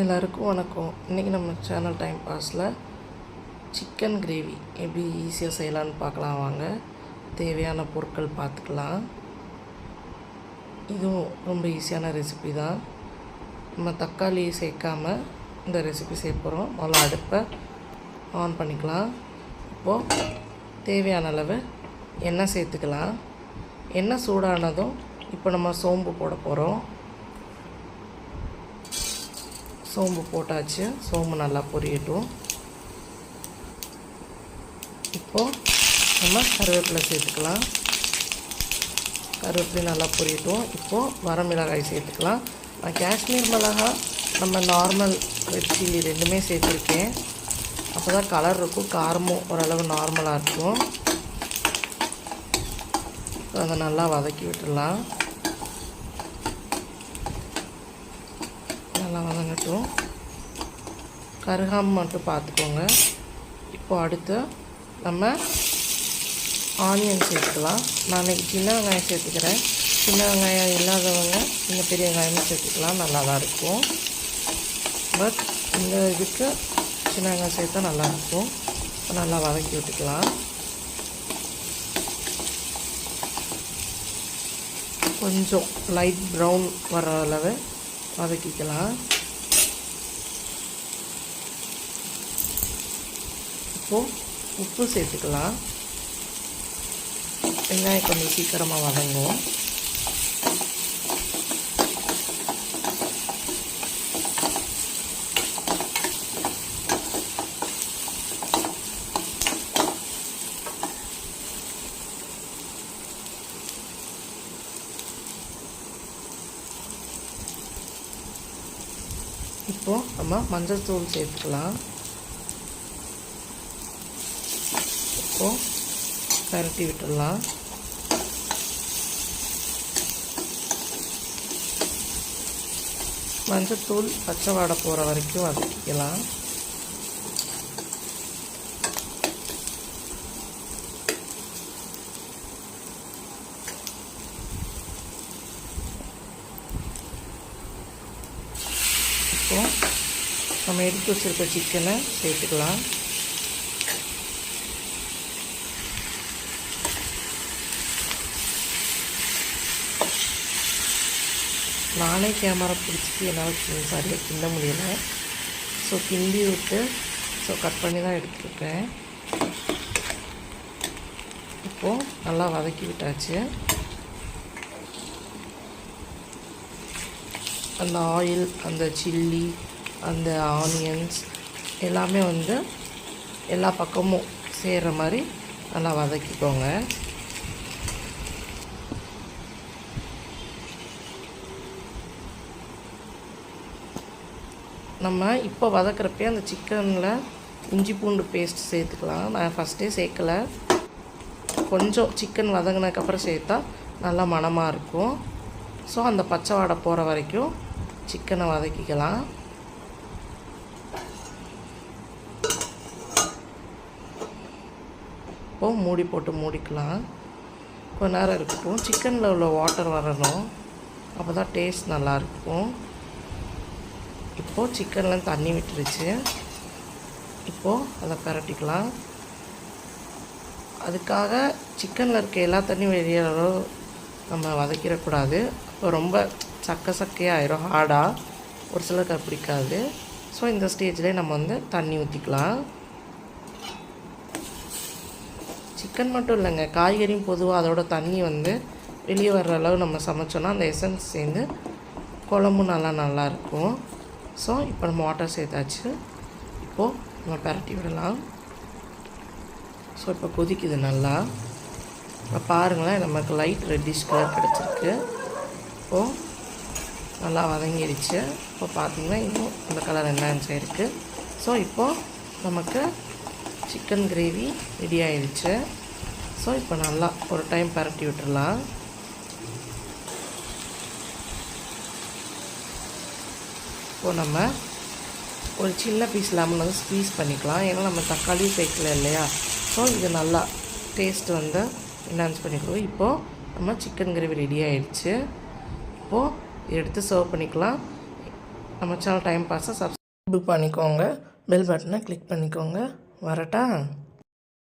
எல்லாருக்கும் வணக்கம். இன்றைக்கி நம்ம சேனல் டைம் பாஸில் சிக்கன் கிரேவி எப்படி ஈஸியாக செய்யலான்னு பார்க்கலாம். வாங்க, தேவையான பொருட்கள் பார்த்துக்கலாம். இதுவும் ரொம்ப ஈஸியான ரெசிபி தான். நம்ம தக்காளி சேர்க்காமல் இந்த ரெசிபி செய்ய போகிறோம். முதல்ல அடுப்பை ஆன் பண்ணிக்கலாம். இப்போது தேவையான அளவு எண்ணெய் சேர்த்துக்கலாம். எண்ணெய் சூடானதும் இப்போ நம்ம சோம்பு போட போகிறோம். சோம்பு போட்டாச்சு. சோம்பு நல்லா பொரியட்டும். இப்போது நம்ம கருவேப்பிலை சேர்த்துக்கலாம். கருவேப்பிலை நல்லா பொரியட்டும். இப்போது வரமிளகாய் சேர்த்துக்கலாம். நான் காஷ்மீர் மிளகாய், நம்ம நார்மல் ரெட் சில்லி ரெண்டுமே சேர்த்துருக்கேன். அப்போ தான் கலர் இருக்கும், காரமும் ஓரளவு நார்மலாக இருக்கும். அதை நல்லா வதக்கி விட்டுடலாம். நல்லா வதங்கட்டும். கருகாமல் மட்டும் பார்த்துக்கோங்க. இப்போது அடுத்து நம்ம ஆனியன் சேர்த்துக்கலாம். நான் இன்றைக்கி சின்ன வெங்காயம் சேர்த்துக்கிறேன். சின்ன வெங்காயம் இல்லாதவங்க இந்த பெரிய வெங்காயமும் சேர்த்துக்கலாம், நல்லா தான் இருக்கும். பட் இந்த இதுக்கு சின்ன வெங்காயம் சேர்த்தா நல்லாயிருக்கும். நல்லா வதக்கி விட்டுக்கலாம். கொஞ்சம் லைட் ப்ரௌன் வர அளவு வதக்கிக்கலாம். இப்போது உப்பு சேர்த்துக்கலாம். வெங்காயம் கொஞ்சம் சீக்கிரமாக வதங்கும். இப்போது நம்ம மஞ்சள் தூள் சேர்த்துக்கலாம். இப்போது பரட்டி விட்டுடலாம். மஞ்சள் தூள் பச்சை வாடை போகிற வரைக்கும் வதக்கிக்கலாம். இப்போது நம்ம எடுத்து வச்சுருக்க சிக்கனை சேர்த்துக்கலாம். நானே கேமரா பிடிச்சிட்டு என்னால் சரியாக கிண்ட முடியலை. ஸோ கிண்டி விட்டு கட் பண்ணி தான் எடுத்துருக்கேன். இப்போது நல்லா வதக்கி விட்டாச்சு. அந்த ஆயில், அந்த சில்லி, அந்த ஆனியன்ஸ் எல்லாமே எல்லா பக்கமும் சேர்கிற மாதிரி நல்லா வதக்கிக்கோங்க. நம்ம இப்போ வதக்கிறப்பே அந்த சிக்கனில் இஞ்சி பூண்டு பேஸ்ட் சேர்த்துக்கலாம். நான் ஃபஸ்ட்டே சேர்க்கலை. கொஞ்சம் சிக்கன் வதங்கினதுக்கப்புறம் சேர்த்தா நல்லா மணமாக இருக்கும். ஸோ அந்த பச்சை வாடை போகிற வரைக்கும் சிக்கனை வதக்கிக்கலாம். இப்போது மூடி போட்டு மூடிக்கலாம். கொஞ்ச நேரம் இருக்கட்டும். சிக்கனில் உள்ள வாட்டர் வரணும், அப்போ தான் டேஸ்ட் நல்லாயிருக்கும். இப்போது சிக்கன்லாம் தண்ணி விட்டுருச்சு. இப்போது அதை பரட்டிக்கலாம். அதுக்காக சிக்கனில் இருக்க எல்லா தண்ணியும் வெளியேறோ நம்ம வதக்கிடக்கூடாது. இப்போ ரொம்ப சக்கையாக ஆயிரும், ஹார்டாக. ஒரு சிலருக்கு அது பிடிக்காது. ஸோ இந்த ஸ்டேஜ்லேயே நம்ம தண்ணி ஊற்றிக்கலாம். சிக்கன் மட்டும் இல்லைங்க, காய்கறியும் பொதுவாக அதோட தண்ணி வெளியே வர்ற அளவு நம்ம சமைச்சோன்னா அந்த எசன்ஸ் சேர்ந்து குழம்பும் நல்லாயிருக்கும். ஸோ இப்போ நம்ம வாட்டர் சேர்த்தாச்சு. இப்போது நம்ம பரட்டி விடலாம். ஸோ இப்போ கொதிக்குது நல்லா. இப்போ பாருங்களேன், நமக்கு லைட் ரெட்டிஷ் கலர் கிடச்சிருக்கு. இப்போது நல்லா வதங்கிடுச்சு. இப்போ பார்த்திங்கன்னா இன்னும் அந்த கலர் என்ஹான்ஸ் ஆகிருக்கு. ஸோ இப்போது நமக்கு சிக்கன் கிரேவி ரெடி ஆகிடுச்சு. ஸோ இப்போ நல்லா ஒரு டைம் பரட்டி விட்டுடலாம். இப்போது நம்ம ஒரு சின்ன பீஸ் லெமன் ஸ்க்வீஸ் பண்ணிக்கலாம். ஏன்னா நம்ம தக்காளி சேர்க்கல இல்லையா. ஸோ இது நல்லா டேஸ்ட் என்ஹான்ஸ் பண்ணிக்கலாம். இப்போது நம்ம சிக்கன் கிரேவி ரெடி ஆகிடுச்சு. இப்போது எடுத்து சர்வ் பண்ணிக்கலாம். நம்ம சேனல் டைம் பாஸை சப்ஸ்கிரைப் பண்ணிக்கோங்க, பெல் பட்டனை கிளிக் பண்ணிக்கோங்க. வரட்டா?